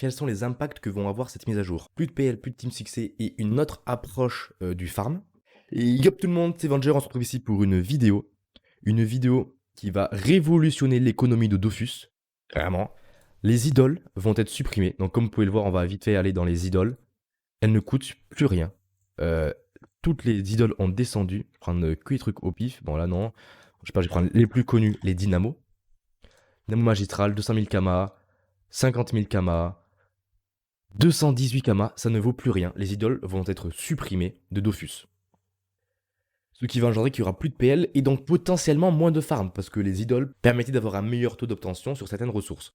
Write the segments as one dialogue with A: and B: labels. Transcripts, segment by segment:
A: quels sont les impacts que vont avoir cette mise à jour. Plus de PL, plus de team succès et une autre approche du farm. Et yop tout le monde, c'est Venger, on se retrouve ici pour une vidéo qui va révolutionner l'économie de Dofus. Vraiment. Les idoles vont être supprimées. Donc comme vous pouvez le voir, on va vite fait aller dans les idoles. Elles ne coûtent plus rien. Toutes les idoles ont descendu. Je vais prendre que les trucs au pif. Bon là non. Je sais pas, je vais prendre les plus connus, les Dynamo. Dynamo Magistral, 200 000 Kama, 50 000 Kama, 218 Kama, ça ne vaut plus rien. Les idoles vont être supprimées de Dofus. Ce qui va engendrer qu'il n'y aura plus de PL et donc potentiellement moins de farm, parce que les idoles permettaient d'avoir un meilleur taux d'obtention sur certaines ressources.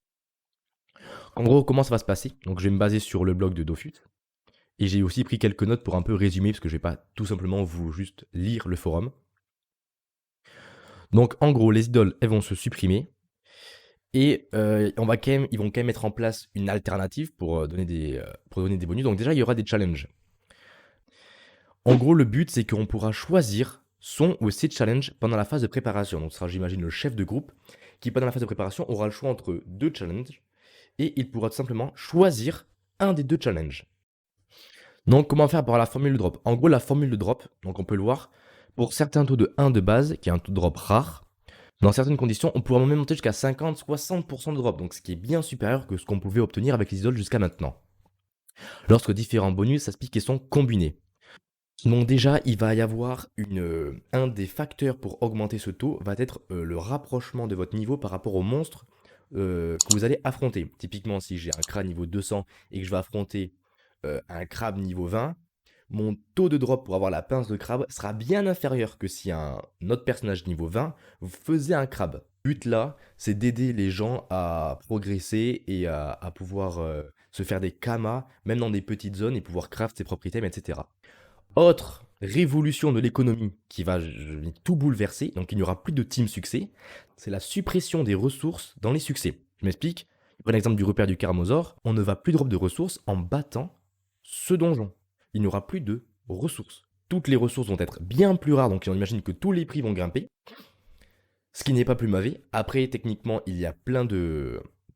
A: En gros, comment ça va se passer? Donc je vais me baser sur le blog de Dofus. Et j'ai aussi pris quelques notes pour un peu résumer, parce que je vais pas tout simplement vous juste lire le forum. Donc en gros, les idoles, elles vont se supprimer. Et ils vont quand même mettre en place une alternative pour donner des bonus. Donc déjà, il y aura des challenges. En gros, le but, c'est qu'on pourra choisir son ou ses challenges pendant la phase de préparation. Donc ce sera, j'imagine, le chef de groupe qui, pendant la phase de préparation, aura le choix entre deux challenges. Et il pourra tout simplement choisir un des deux challenges. Donc comment faire pour la formule de drop? En gros, la formule de drop, donc on peut le voir, pour certains taux de 1 de base, qui est un taux de drop rare, dans certaines conditions, on pourra même monter jusqu'à 50-60% de drop, donc ce qui est bien supérieur que ce qu'on pouvait obtenir avec les idoles jusqu'à maintenant. Lorsque différents bonus s'appliquent et sont combinés. Donc déjà, il va y avoir un des facteurs pour augmenter ce taux va être le rapprochement de votre niveau par rapport au monstre que vous allez affronter. Typiquement, si j'ai un crabe niveau 200 et que je vais affronter un crabe niveau 20, mon taux de drop pour avoir la pince de crabe sera bien inférieur que si un autre personnage niveau 20 faisait un crabe. Le but là, c'est d'aider les gens à progresser et à pouvoir se faire des kamas, même dans des petites zones, et pouvoir craft ses propres items, etc. Autre révolution de l'économie qui va tout bouleverser, donc il n'y aura plus de team succès, c'est la suppression des ressources dans les succès. Je m'explique. Prenez l'exemple du repère du Karamosaure, on ne va plus drop de ressources en battant ce donjon. Il n'y aura plus de ressources. Toutes les ressources vont être bien plus rares, donc on imagine que tous les prix vont grimper. Ce qui n'est pas plus mauvais. Après, techniquement, il y a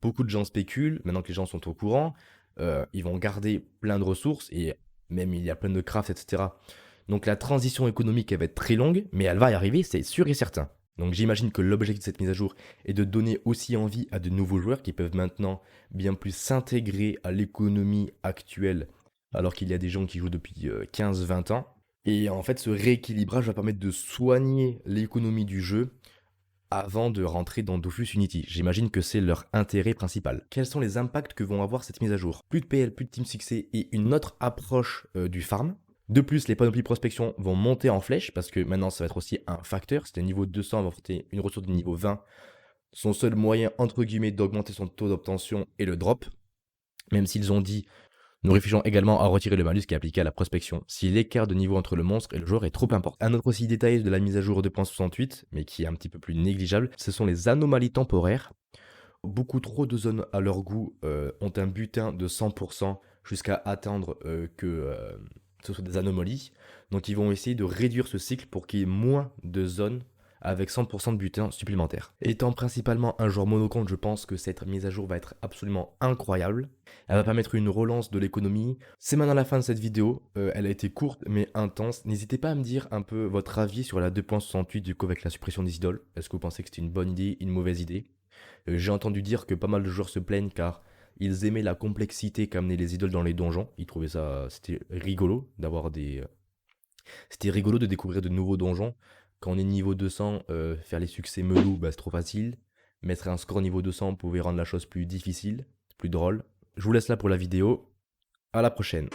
A: beaucoup de gens spéculent, maintenant que les gens sont au courant, ils vont garder plein de ressources, et même il y a plein de crafts, etc. Donc la transition économique, elle va être très longue, mais elle va y arriver, c'est sûr et certain. Donc j'imagine que l'objectif de cette mise à jour est de donner aussi envie à de nouveaux joueurs qui peuvent maintenant bien plus s'intégrer à l'économie actuelle, alors qu'il y a des gens qui jouent depuis 15-20 ans. Et en fait, ce rééquilibrage va permettre de soigner l'économie du jeu avant de rentrer dans Dofus Unity. J'imagine que c'est leur intérêt principal. Quels sont les impacts que vont avoir cette mise à jour? Plus de PL, plus de team succès et une autre approche du farm. De plus, les panoplies prospection vont monter en flèche parce que maintenant ça va être aussi un facteur. C'était niveau 200, on va affronter une ressource de niveau 20. Son seul moyen, entre guillemets, d'augmenter son taux d'obtention est le drop. Même s'ils ont dit, nous réfléchissons également à retirer le malus qui est appliqué à la prospection si l'écart de niveau entre le monstre et le joueur est trop important. Un autre aussi détail de la mise à jour 2.68, mais qui est un petit peu plus négligeable, ce sont les anomalies temporaires. Beaucoup trop de zones à leur goût ont un butin de 100% jusqu'à attendre que ce soit des anomalies. Donc ils vont essayer de réduire ce cycle pour qu'il y ait moins de zones avec 100% de butin supplémentaire. Étant principalement un joueur monocompte, je pense que cette mise à jour va être absolument incroyable. Elle va permettre une relance de l'économie. C'est maintenant la fin de cette vidéo. Elle a été courte mais intense. N'hésitez pas à me dire un peu votre avis sur la 2.68 du coup avec la suppression des idoles. Est-ce que vous pensez que c'était une bonne idée, une mauvaise idée? J'ai entendu dire que pas mal de joueurs se plaignent car ils aimaient la complexité qu'amenaient les idoles dans les donjons. Ils trouvaient ça, c'était rigolo d'avoir C'était rigolo de découvrir de nouveaux donjons. Quand on est niveau 200, faire les succès melou, bah, c'est trop facile. Mettre un score niveau 200 pouvait rendre la chose plus difficile, plus drôle. Je vous laisse là pour la vidéo. À la prochaine.